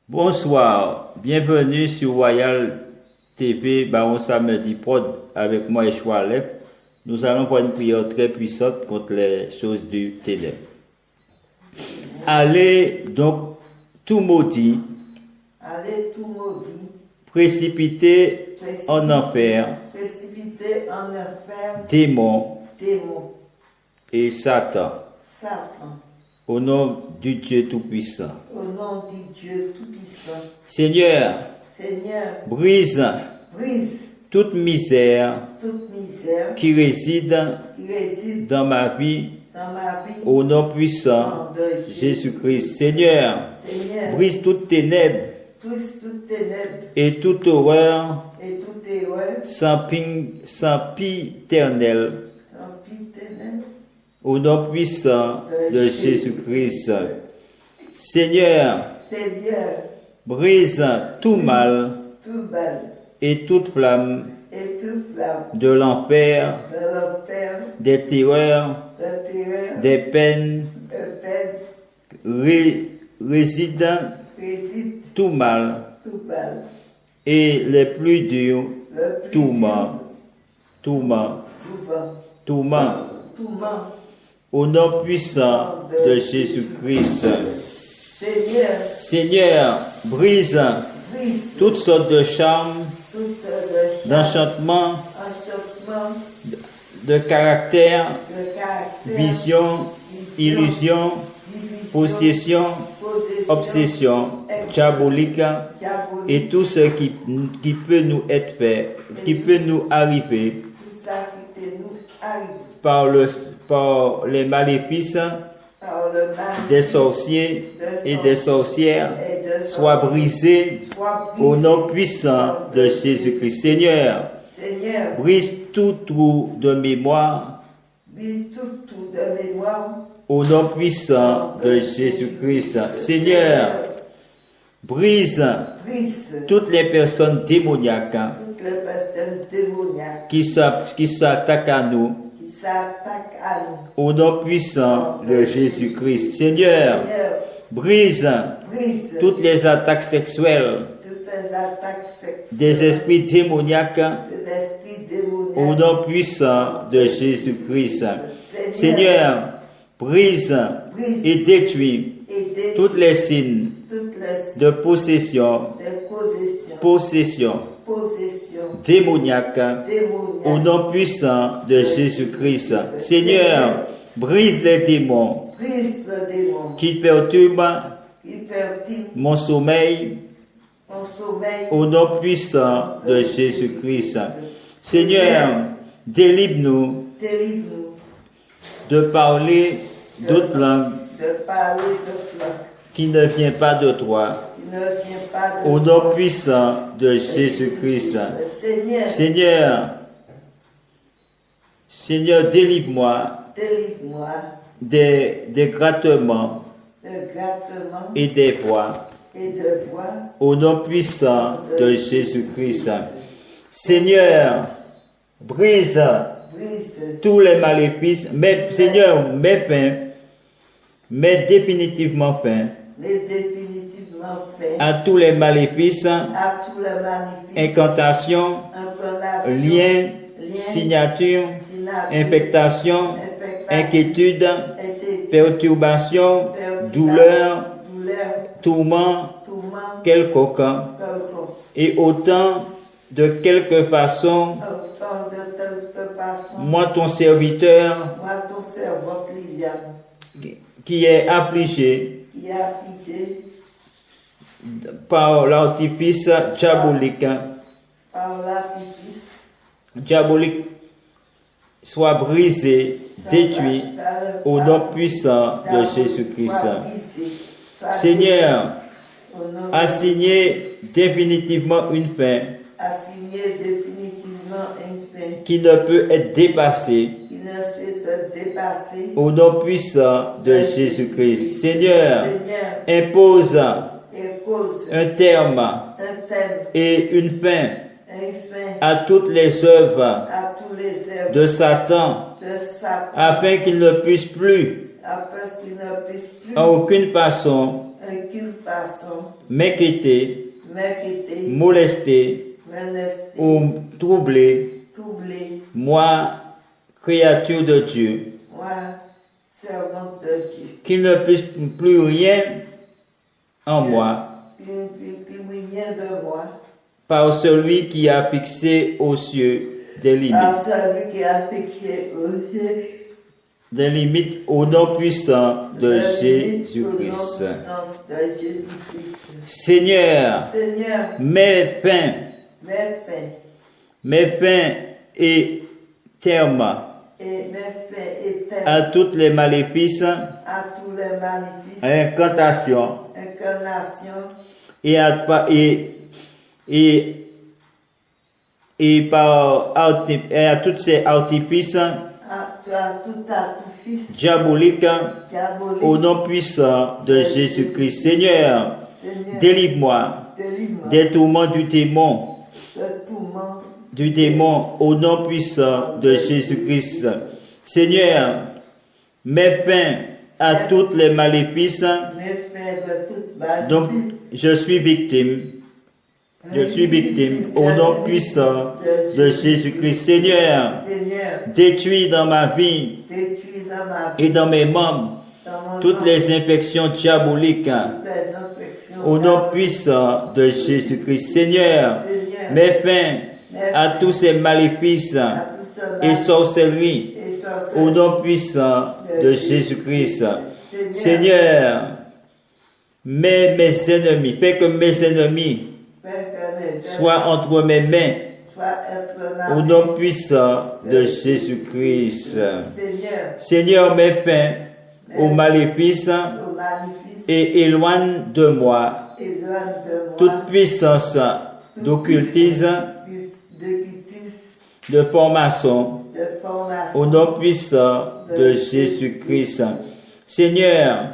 Bonsoir, bienvenue sur Royal TV Baron Samedi Prod avec moi et Choualef. Nous allons faire une prière très puissante contre les choses du ténèbre. Allez donc tout maudit, précipité en enfer, démons et Satan. Au nom du Dieu Tout-Puissant. Seigneur, brise toute misère qui réside dans ma vie. Au nom puissant de Jésus-Christ. Seigneur, brise toute ténèbre et toute horreur sempiternelle. Au nom puissant de Jésus-Christ. Seigneur, brise tout mal et toute flamme de l'enfer, des terreurs, des peines, résident tout mal et les plus durs tourments. Au nom puissant de Jésus-Christ. Seigneur, brise toutes sortes de charmes, d'enchantements, de caractère, vision, illusion, possession, obsession, diabolique et tout ce qui peut nous être fait, qui peut nous arriver par les maléfices des sorciers et des sorcières, soit brisé au nom puissant de Jésus-Christ. Seigneur, brise tout trou de mémoire au nom puissant de Jésus-Christ. Seigneur, brise toutes les personnes démoniaques qui s'attaquent à nous au nom puissant de Jésus-Christ. Seigneur, brise toutes les attaques sexuelles des esprits démoniaques au nom puissant de Jésus-Christ. Seigneur, brise et détruis toutes les signes de possession démoniaque au nom puissant de Jésus-Christ. Seigneur, brise les démons qui perturbent mon sommeil au nom puissant de Jésus-Christ. Seigneur, délivre-nous de parler d'autres langues qui ne viennent pas de toi. Au nom puissant de Jésus-Christ. Seigneur, délivre-moi des grattements et des voix. Au nom puissant de Jésus-Christ. Seigneur, brise tous les maléfices. Seigneur, mets définitivement fin à tous les maléfices, incantations, liens, signatures, infectations, inquiétudes, perturbations, douleurs, tourments, quelconque, et autant de quelque façon, moi ton serviteur, qui est affligé par l'artifice diabolique, soit brisé, détruit au nom puissant de Jésus-Christ. Seigneur, assignez définitivement une fin qui ne peut être dépassée au nom puissant de Jésus-Christ. Seigneur, impose un terme et une fin à toutes les œuvres de Satan, afin qu'il ne puisse plus en aucune façon de quelle façon m'inquiéter, m'inquiéter, molester menester, ou troubler, troubler, moi, créature de Dieu, moi, servante de Dieu. qu'il ne puisse plus rien en moi, Qu'il rien de moi, par celui qui a fixé aux cieux des limites. par celui qui a fixé aux yeux Des limites au nom puissant de Jésus-Christ. Seigneur, Seigneur, mets fin mes fins et terme et mes fins éternels à toutes les maléfices, à tous les maléfices, incantations incarnations et à toutes ces artifices à tout artifice diaboliques diabolique. au nom puissant de Jésus-Christ. Seigneur, Seigneur, délivre-moi délivre-moi des tourments du démon, de tout monde, au nom puissant de Jésus-Christ. Seigneur, mets fin à toutes les maléfices mes fins de toute maléfice. dont je suis victime. Je suis victime au nom puissant de Jésus-Christ. Seigneur, Seigneur, détruis dans ma vie détruis dans ma vie, et dans mes membres dans mon toutes corps, les infections diaboliques toutes les infections. au nom puissant de Jésus-Christ. Seigneur, Seigneur, mets fin à tous ces maléfices à toute et maléfice sorcelleries et sorcellerie. au nom puissant de Jésus-Christ. Seigneur, mets mes ennemis, fais que mes ennemis soient entre mes mains au nom puissant de Jésus-Christ. Seigneur, mets fin aux maléfices et éloigne de moi toute puissance d'occultisme, de formation au nom puissant de Jésus-Christ. Seigneur,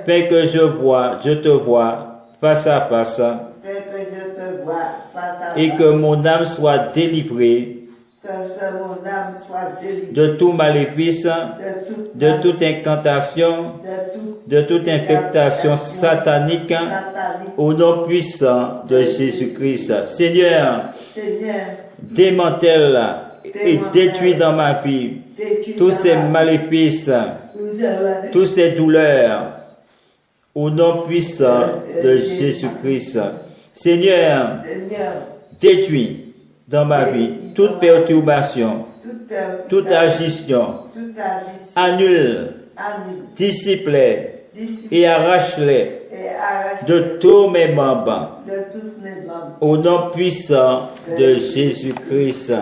fais que je te vois face à face et que mon âme soit délivrée de tout maléfice, de toute incantation, de toute infectation satanique au nom puissant de Jésus-Christ. Seigneur, démantèle et détruis dans ma vie tous ces maléfices, toutes ces douleurs au nom puissant de Jésus-Christ. Seigneur, détruis dans ma vie toute perturbation, toute agitation, annule, dissipe-les et arrache-les de tous mes membres au nom puissant de Jésus-Christ.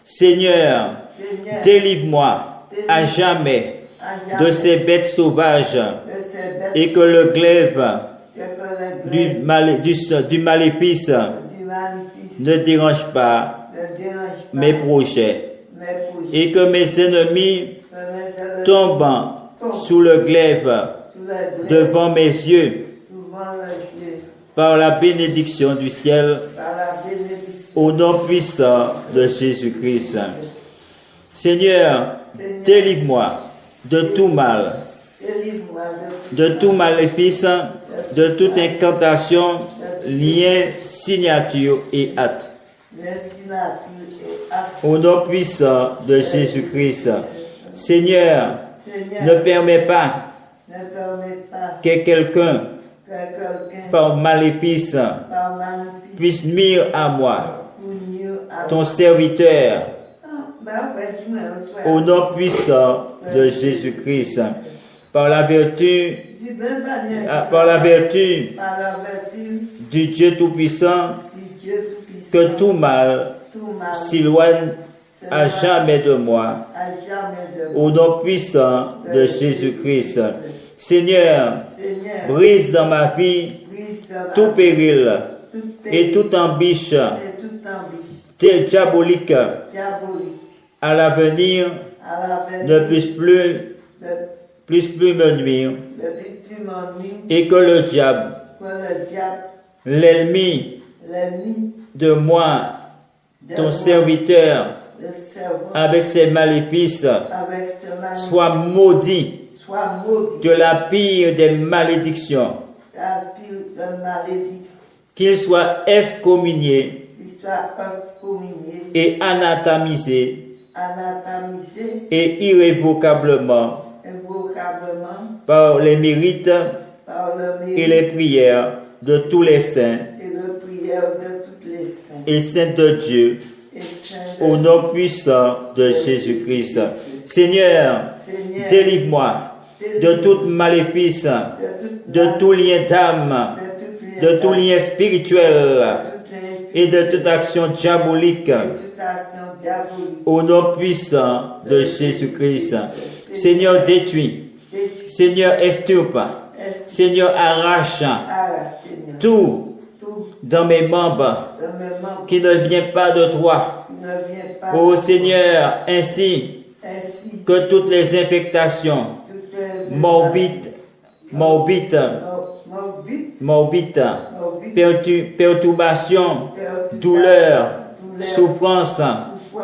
Seigneur, délivre-moi à jamais de ces bêtes sauvages et que le glaive du maléfice ne dérange pas mes projets et que mes ennemis tombent sous le glaive devant mes yeux par la bénédiction du ciel au nom puissant de Jésus-Christ. Seigneur, délivre-moi de tout mal, de tout maléfice, de toute incantation, lien, signature et acte. Au nom puissant de Jésus-Christ. Seigneur, ne permets pas que quelqu'un, par maléfice, puisse nuire à moi, ton serviteur, au nom puissant de Jésus-Christ, par la vertu du Dieu Tout-Puissant, que tout mal s'éloigne à jamais de moi, au nom puissant de Jésus-Christ. Seigneur, brise dans ma vie tout péril et toute embûche diabolique à l'avenir ne puisse plus me nuire et que le diable, l'ennemi de moi, ton serviteur, avec ses maléfices, soit maudit de la pire des malédictions de malédiction, qu'il soit excommunié qu'il soit excommunié, et anathamisé anathamisé, et irrévocablement invocablement, par les mérites par le et mérite les prières de tous les saints et la prière de toutes les saints et saints de Dieu, et saints au nom puissant de Jésus-Christ. Seigneur, Seigneur, délivre-moi de toute maléfice, de tout lien d'âme, de tout lien spirituel et de toute action diabolique, toute action diabolique, au nom puissant de Jésus-Christ. Seigneur, détruis. Seigneur, extirpe. Seigneur, arrache Seigneur, tout tout dans mes membres de mes membres qui ne vient pas de toi. qui ne vient pas Ô de toi. Seigneur, ainsi Ainsi que toutes les infectations toutes les morbides, perturbations, douleurs, souffrances,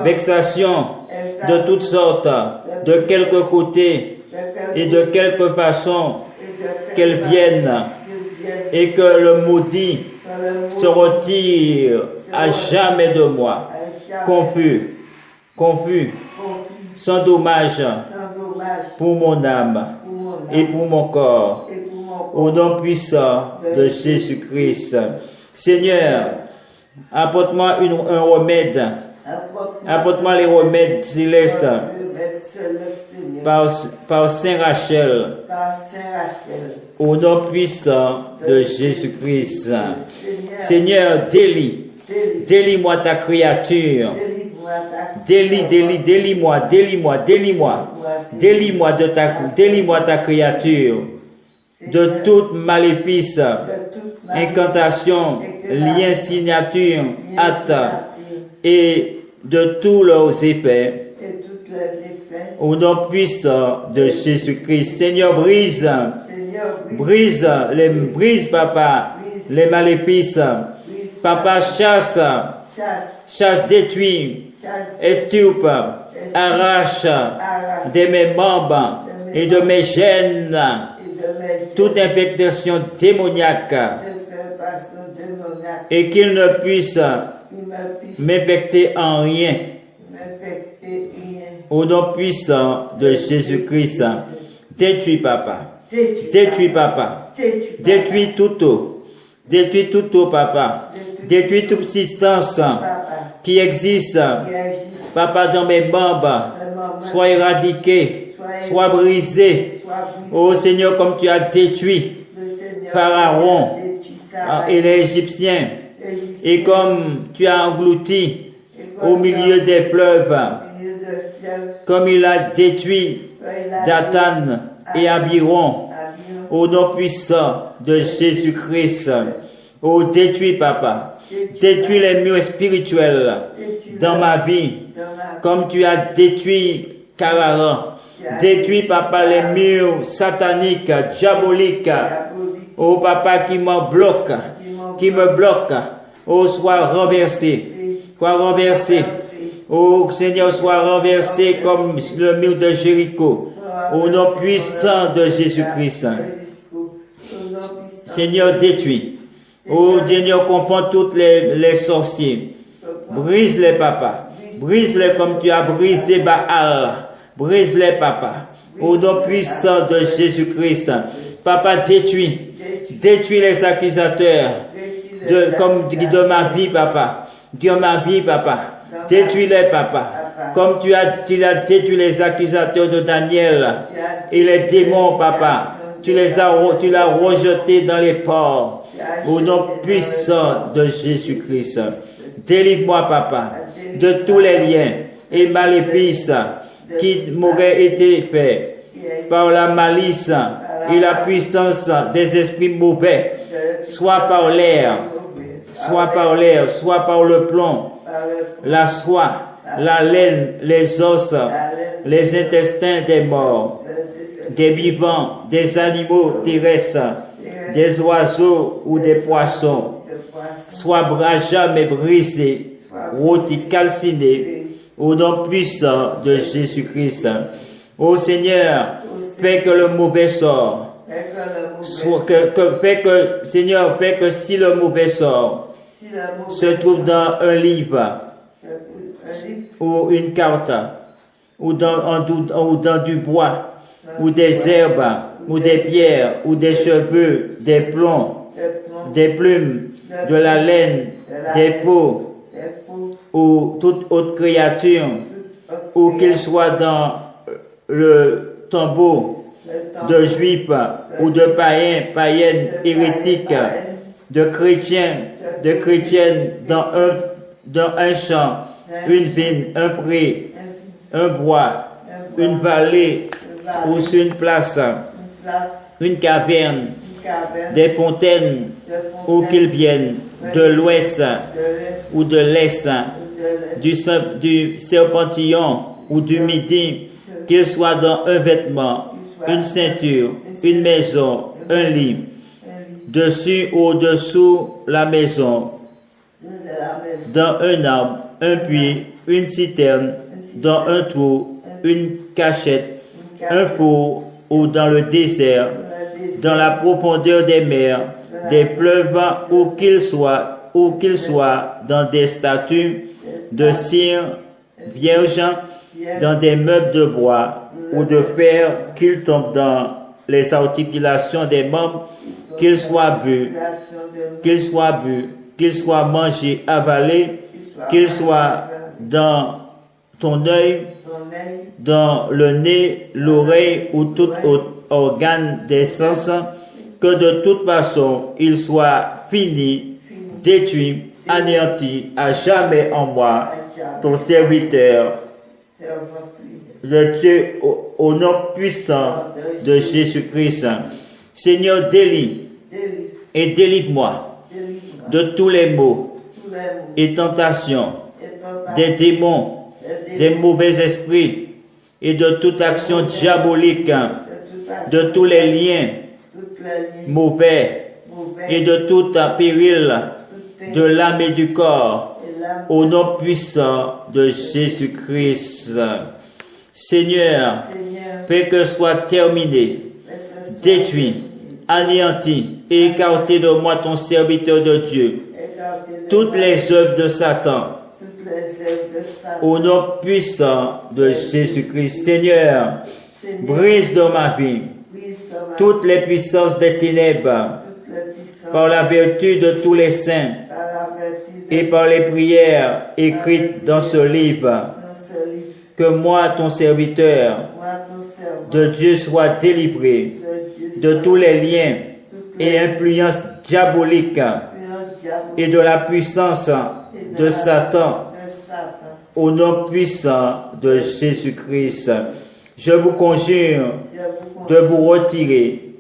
vexations de toutes sortes, de quelque côté et de quelque façon qu'elles viennent, et que le maudit se retire à jamais de moi, confus, sans dommage pour mon âme et pour mon corps, au nom puissant de Jésus-Christ. Seigneur, apporte-moi un remède, apporte-moi les remèdes célestes par Saint Rachel, au nom puissant de Jésus-Christ. Seigneur, délie-moi ta créature. Délie-moi ta créature de toute maléfice, incantation, lien, signature, acte et de tous leurs effets, au nom puissant de Jésus-Christ. Seigneur, brise, papa, les maléfices. Papa, chasse, détruit, extirpe, arrache de mes membres et de mes gènes toute infectation démoniaque et qu'il ne puisse m'infecter en rien. Au nom puissant de Jésus-Christ, détruis papa, détruis tout, papa, détruis toute substance qui existe, papa, dans mes membres, sois éradiqué, sois brisé. Ô Seigneur, comme tu as détruit Pharaon et les Égyptiens, et comme tu as englouti au milieu des fleuves, comme il a détruit Dathan et Abiron, au nom puissant de Jésus-Christ. Oh, détruis, papa, détruis les murs spirituels dans ma vie, comme tu as détruit Cararan. Détruis, papa, les murs sataniques, diaboliques. Oh, papa, qui me bloque. Oh, sois renversé. Oh, Seigneur, sois renversé comme le mur de Jéricho. Au nom puissant de Jésus-Christ. Seigneur, détruis. Oh, Seigneur, comprends toutes les sorciers. Brise-les, papa. Brise-les comme tu as brisé Baal. Brise-les, papa. Au nom puissant de Jésus-Christ. Papa, détruis les accusateurs de ma vie, papa. Détruis-les, papa. Comme tu as détruit les accusateurs de Daniel et les démons, papa. Tu l'as rejeté dans les ports. Au nom puissant de Jésus-Christ. Délivre-moi, papa, de tous les liens et maléfices qui m'auraient été faits par la malice et la puissance des esprits mauvais, soit par l'air, soit par le plomb, la soie, la laine, les os, les intestins des morts, des vivants, des animaux terrestres, des oiseaux ou des poissons, soit à jamais brisés, rôtis, calcinés, au nom puissant de Jésus-Christ. Ô Seigneur, fais que le mauvais sort Seigneur, fais que si le mauvais sort si la mauvaise se trouve dans un livre, un livre, ou une carte, ou dans du bois, ou des herbes, ou des pierres, ou des cheveux, des plombs, des plumes, de la laine, des peaux, des peaux, ou toute autre créature, ou qu'il soit dans le tombeau de juifs, ou de païens, païennes, hérétiques, de chrétiennes dans un champ, une vigne, un pré, un bois, une vallée, ou sur une place, une caverne, des fontaines, où qu'ils viennent, de l'ouest ou de l'est, du serpentillon ou du midi, qu'ils soient dans un vêtement, une ceinture, une maison, un lit, dessus ou au-dessous la maison, dans un arbre, un puits, une citerne, dans un trou, une cachette, un four, ou dans le désert, dans la profondeur des mers, des fleuves, où qu'ils soient, dans des statues de cire vierge, dans des meubles de bois ou de fer, qu'ils tombent dans les articulations des membres, qu'ils soient vus, qu'ils soient mangés, avalés, qu'ils soient dans ton œil, dans le nez, l'oreille ou tout autre organe des sens, que de toute façon il soit fini, détruit, anéanti à jamais en moi, ton serviteur, le Dieu au nom puissant de Jésus-Christ. Seigneur, délivre-moi de tous les maux et tentations, des démons, des mauvais esprits et de toute action diabolique, de tous les liens mauvais et de tout péril de l'âme et du corps, au nom puissant de Jésus-Christ. Seigneur, fais que soit terminé, détruit, anéanti et écarté de moi ton serviteur de Dieu, toutes les œuvres de Satan, au nom puissant de Jésus-Christ. Seigneur, brise dans ma vie toutes les puissances des ténèbres par la vertu de tous les saints et par les prières écrites dans ce livre. Que moi, ton serviteur de Dieu, soit délivré de tous les liens et influences diaboliques et de la puissance de Satan, au nom puissant de Jésus-Christ. Je vous conjure de vous retirer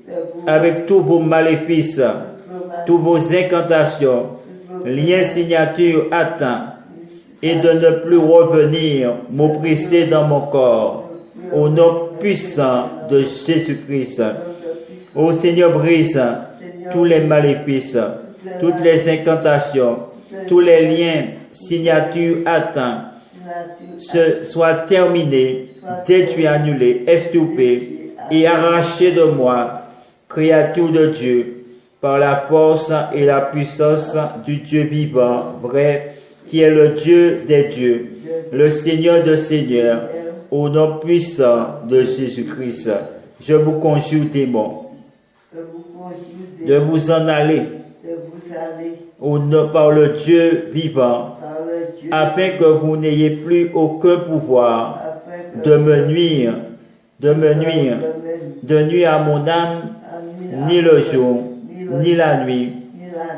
avec tous vos maléfices, tous vos incantations, liens, signatures, atteints, et de ne plus revenir m'oppresser dans mon corps, au nom puissant de Jésus-Christ. Ô Seigneur, brise tous les maléfices, toutes les incantations, tous les liens, signatures, atteints, soient terminés, détruits, annulés, extirpés et arrachés de moi, créature de Dieu, par la force et la puissance du Dieu vivant, vrai, qui est le Dieu des dieux, le Seigneur de seigneurs, au nom puissant de Jésus-Christ. Je vous conjure, démons, de vous en aller, par le Dieu vivant, afin que vous n'ayez plus aucun pouvoir de me nuire, de nuire à mon âme, ni le jour, ni la nuit,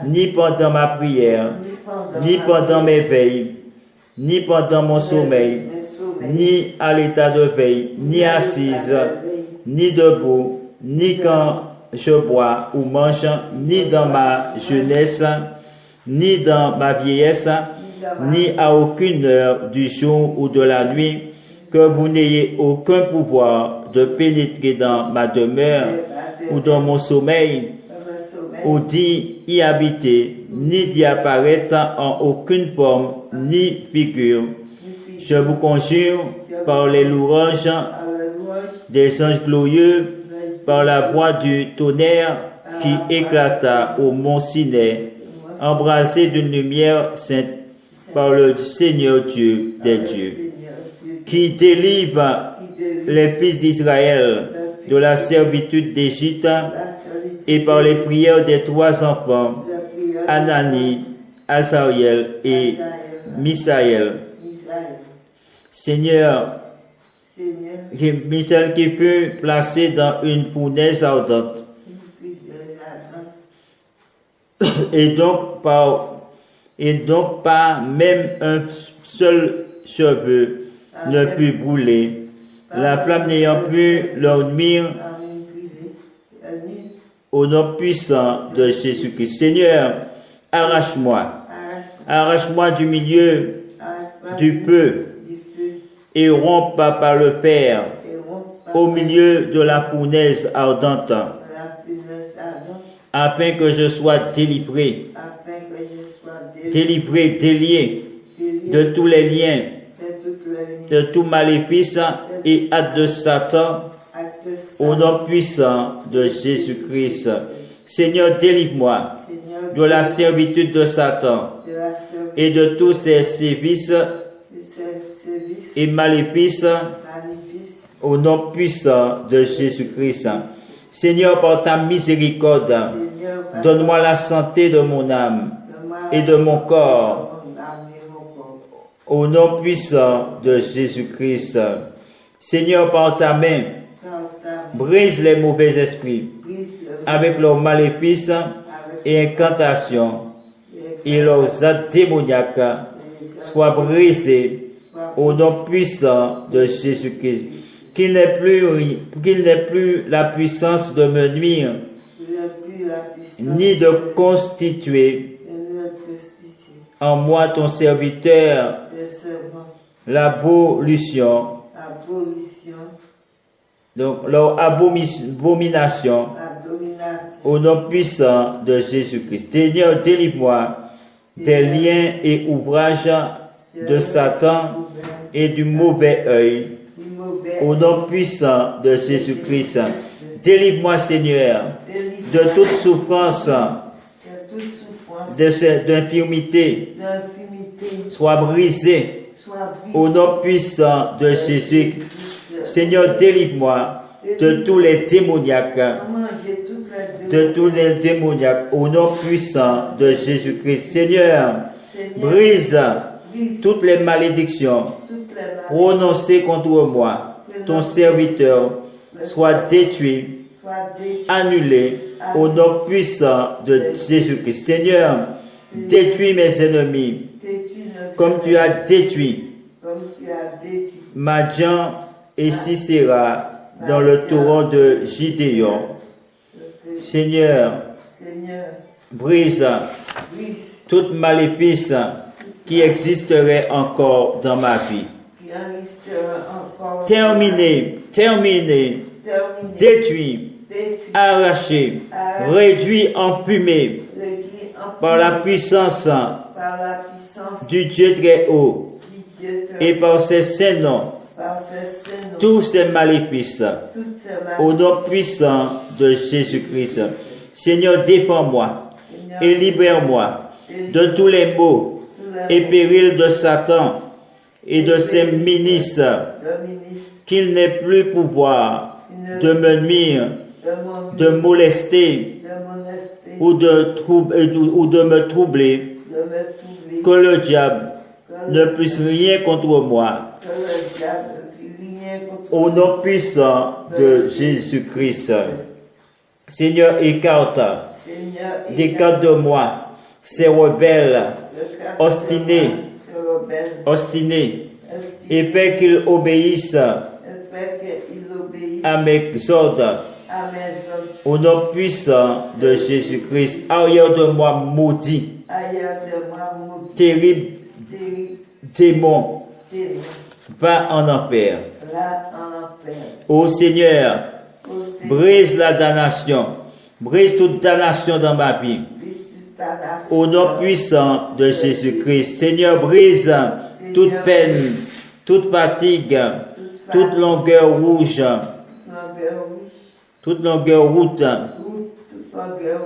ni pendant ma prière, ni pendant mes veilles, ni pendant mon sommeil, ni à l'état de veille, ni assise, ni debout, ni quand je bois ou mange, ni dans ma jeunesse, ni dans ma vieillesse, ni à aucune heure du jour ou de la nuit, que vous n'ayez aucun pouvoir de pénétrer dans ma demeure ou dans mon sommeil, ou d'y y habiter, ni d'y apparaître en aucune forme ni figure. Je vous conjure par les louanges des anges glorieux, par la voix du tonnerre qui éclata au mont Sinaï, embrasé d'une lumière sainte par le Seigneur Dieu des dieux, qui délivre les fils d'Israël de la servitude d'Égypte et par les prières des trois enfants, Anani, Azariel et Misaël. Seigneur, Misaël qui fut placé dans une fournaise ardente, et donc pas même un seul cheveu ne put brûler, la flamme n'ayant pu leur nuire, au nom puissant de Jésus-Christ. Seigneur, arrache-moi du milieu du feu et romps par le fer au milieu de la fournaise ardente, afin que je sois délivré, délié de tous les liens, de tout maléfice et acte de Satan, au nom puissant de Jésus-Christ. Seigneur, délivre-moi de la servitude de Satan et de tous ses sévices et maléfices, au nom puissant de Jésus-Christ. Seigneur, par ta miséricorde, donne-moi la santé de mon âme et de mon corps, au nom puissant de Jésus-Christ. Seigneur, par ta main, brise les mauvais esprits avec leurs maléfices et incantations, et leurs actes démoniaques soient brisés au nom puissant de Jésus-Christ. Qu'il n'ait plus la puissance de me nuire, ni de constituer en moi ton serviteur l'abolition, donc leur abomination, au nom puissant de Jésus-Christ. Seigneur, délivre-moi des liens et ouvrages de Satan et du mauvais œil, au nom puissant de Jésus-Christ. Délivre-moi, Seigneur, de toute souffrance, d'infirmité, soit brisée au nom puissant de Jésus. Seigneur, délivre-moi de tous les démoniaques, au nom puissant de Jésus-Christ. Seigneur, brise toutes les malédictions prononcées contre moi. Ton serviteur soit détruit, annulé, au nom puissant de Jésus-Christ. Seigneur, détruis mes ennemis, comme tu as détruit Madian et Sisera dans le torrent de Gideon. Seigneur, brise toute maléfice qui existerait encore dans ma vie. Terminé, détruit, arraché, réduit en fumée par la puissance du Dieu très haut et par ses saints noms, tous ces maléfices, au nom puissant de Jésus-Christ. Seigneur, défends-moi et libère-moi de tous les maux et périls de Satan et de ses ministres, qu'il n'ait plus pouvoir de me nuire, de molester ou de me troubler, que le diable ne puisse rien contre moi. Au nom puissant de Jésus-Christ. Seigneur, écarte de moi ces rebelles obstinés, et fais qu'ils obéissent à mes ordres. Au nom puissant de Jésus-Christ, arrière de moi maudit, terrible démon, va en enfer. Ô Seigneur, brise la damnation, brise toute damnation dans ma vie. Au nom puissant de Jésus-Christ, Seigneur, brise toute peine, toute fatigue, toute longueur rouge, toute longueur route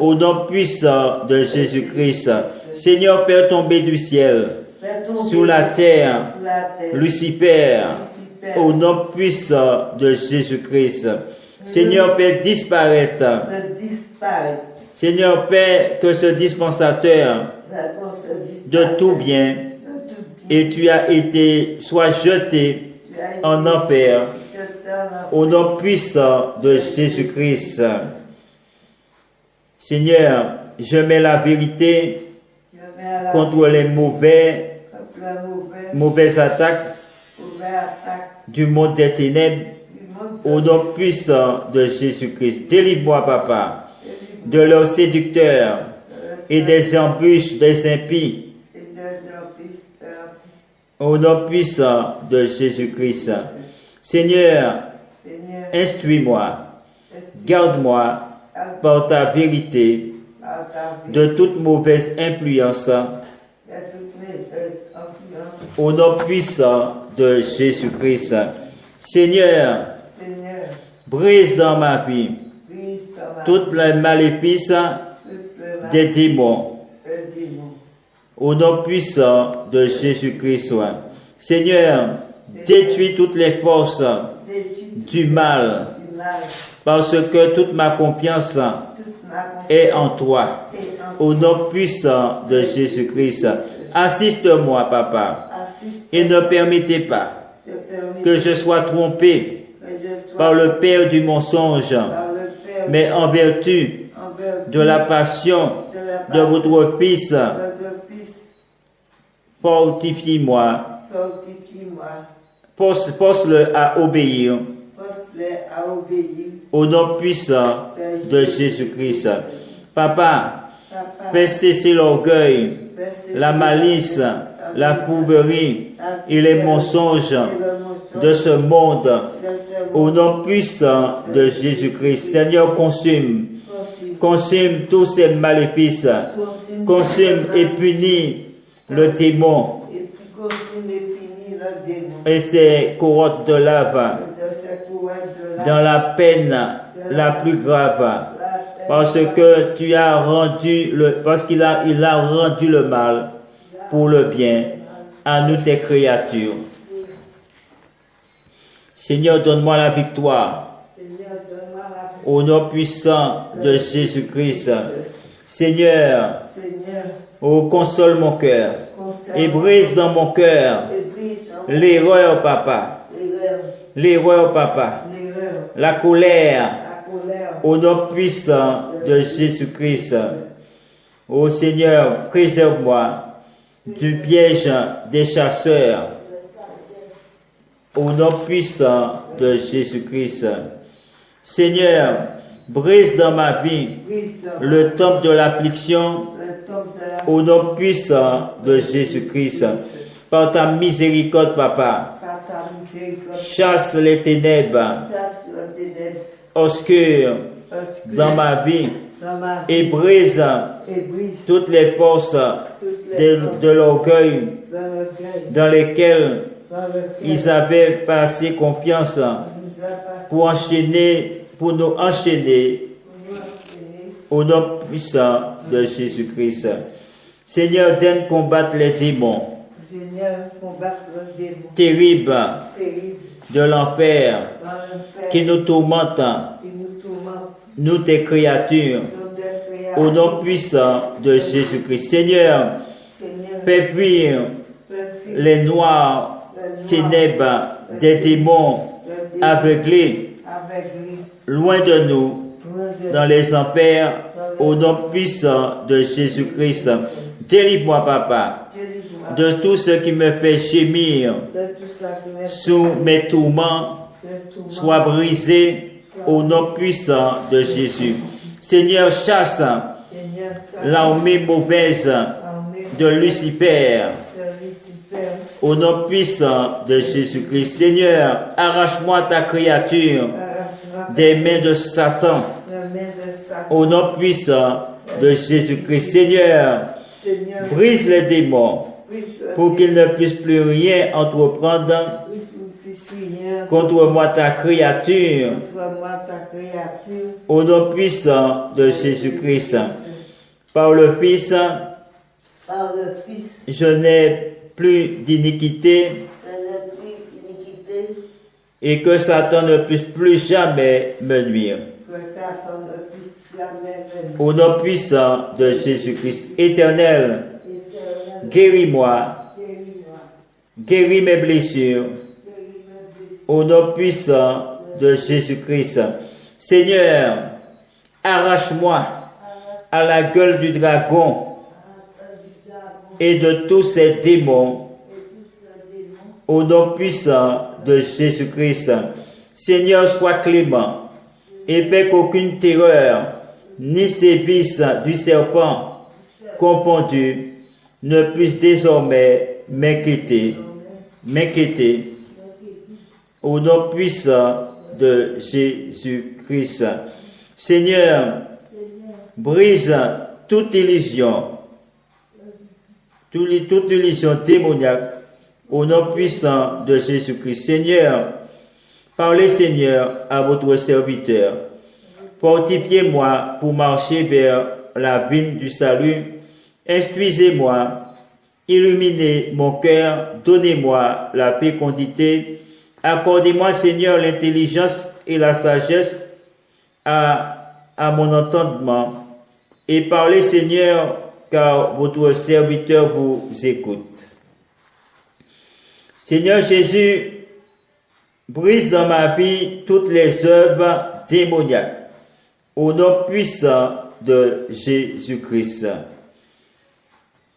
Au nom puissant de Jésus-Christ. Seigneur Père tombé du ciel, sur la terre, Lucifer, au nom puissant de Jésus-Christ. Seigneur Père, disparaître. Seigneur Père, que ce dispensateur de tout bien, et tu as été, soit jeté en enfer, au nom puissant de Jésus-Christ. Seigneur, je mets la vérité contre les mauvaises attaques du monde des ténèbres, au nom puissant de Jésus-Christ. Délivre-moi, Papa, de leurs séducteurs et des embûches des impies, au nom puissant de Jésus-Christ. Seigneur, instruis-moi, garde-moi par ta vérité de toute mauvaise influence, au nom puissant de Jésus-Christ. Seigneur, brise dans ma vie toutes les maléfices des démons, au nom puissant de Jésus-Christ. Seigneur, détruis toutes les forces du mal, parce que toute ma confiance est en toi, au nom puissant de Jésus-Christ. Assiste-moi, Papa, et ne permettez pas que je sois trompé par le père du mensonge, mais en vertu de la passion de votre Fils, fortifie-moi, force-le à obéir, au nom puissant de Jésus-Christ. Papa, fais cesser l'orgueil, la malice, la fourberie et les mensonges de ce monde, au nom puissant de Jésus-Christ. Seigneur, consume tous ces maléfices, consume et punis le démon et ses cohortes de lave dans la peine la plus grave, parce que tu as rendu parce qu'il a rendu le mal pour le bien à nous tes créatures. Seigneur, donne-moi la victoire au nom puissant de Jésus-Christ. Seigneur, console mon cœur et brise dans mon cœur l'erreur, Papa, la colère, au nom puissant de Jésus-Christ. Ô Seigneur, préserve-moi du piège des chasseurs, au nom puissant de Jésus-Christ. Seigneur, brise dans ma vie le temple de l'affliction, au nom puissant de Jésus-Christ. Par ta miséricorde, Papa, chasse les ténèbres obscures dans ma vie et brise toutes les forces de l'orgueil dans lesquelles ils avaient passé confiance pour nous enchaîner au nom puissant de Jésus-Christ. Seigneur, donne combattre les démons terribles de l'enfer qui nous tourmentent, nous tes créatures, au nom puissant de Jésus-Christ. Seigneur, fais fuir les noirs ténèbres des démons aveuglés loin de nous dans les enfers, au nom puissant de Jésus-Christ. Délivre-moi, Papa, de tout ce qui me fait gémir sous mes tourments, soit brisé au nom puissant de Jésus. Seigneur, chasse l'armée mauvaise de Lucifer, au nom puissant de Jésus-Christ. Seigneur, arrache-moi ta créature des mains de Satan, au nom puissant de Jésus-Christ. Seigneur, brise les démons pour qu'ils ne puissent plus rien entreprendre rien contre moi ta créature, contre moi ta créature. au nom puissant de Jésus-Christ. Par le Fils, Par le Fils, je n'ai plus d'iniquité je n'ai plus iniquité, et que Satan ne puisse plus jamais me nuire. que Satan ne puisse jamais venir. Au nom puissant de Jésus-Christ, éternel, Éternel, guéris-moi, guéris-moi, guéris mes blessures, guéris-moi, au nom puissant de Jésus-Christ. Seigneur, arrache-moi à la gueule du dragon et de tous ces démons, au nom puissant de Jésus-Christ. Seigneur, sois clément et fais qu'aucune terreur ni sévice du serpent confondu ne puisse désormais m'inquiéter, au nom puissant de Jésus-Christ. Seigneur, brise toute illusion démoniaque, au nom puissant de Jésus-Christ. Seigneur, parlez, Seigneur, à votre serviteur. Fortifiez-moi pour marcher vers la vigne du salut. Instruisez-moi, illuminez mon cœur, donnez-moi la fécondité. Accordez-moi, Seigneur, l'intelligence et la sagesse à mon entendement. Et parlez, Seigneur, car votre serviteur vous écoute. Seigneur Jésus, brise dans ma vie toutes les œuvres démoniaques, au nom puissant de Jésus-Christ.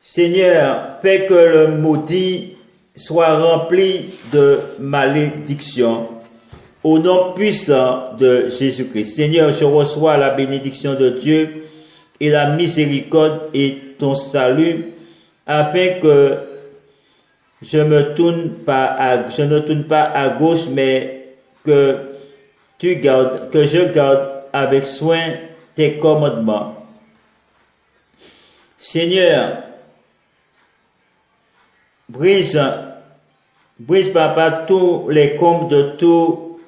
Seigneur, fais que le maudit soit rempli de malédiction, au nom puissant de Jésus-Christ. Seigneur, je reçois la bénédiction de Dieu et la miséricorde et ton salut, afin que je ne tourne pas à gauche, mais que je garde avec soin tes commandements. Seigneur, brise, papa, tous les comptes de tous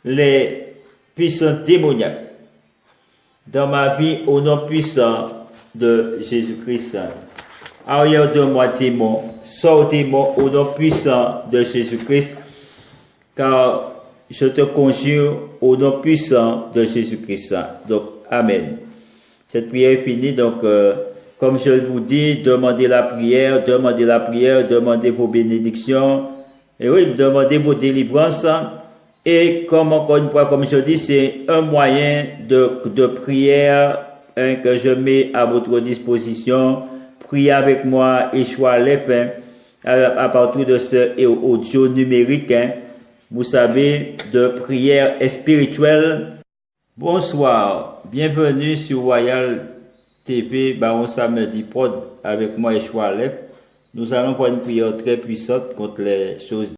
les puissances démoniaques dans ma vie, au nom puissant de Jésus-Christ. Arrière de moi, démon, sors démon, au nom puissant de Jésus-Christ, car je te conjure au nom puissant de Jésus-Christ. Donc, Amen. Cette prière est finie, donc, comme je vous dis, demandez la prière, demandez vos bénédictions, et oui, demandez vos délivrances. Et comme encore une fois, comme je dis, c'est un moyen de prière que je mets à votre disposition. Priez avec moi et Choualep à partir de ce audio numérique, vous savez, de prière spirituelle. Bonsoir, bienvenue sur Royal TV, Baron Samedi Prod avec moi et Choualep. Nous allons voir une prière très puissante contre les choses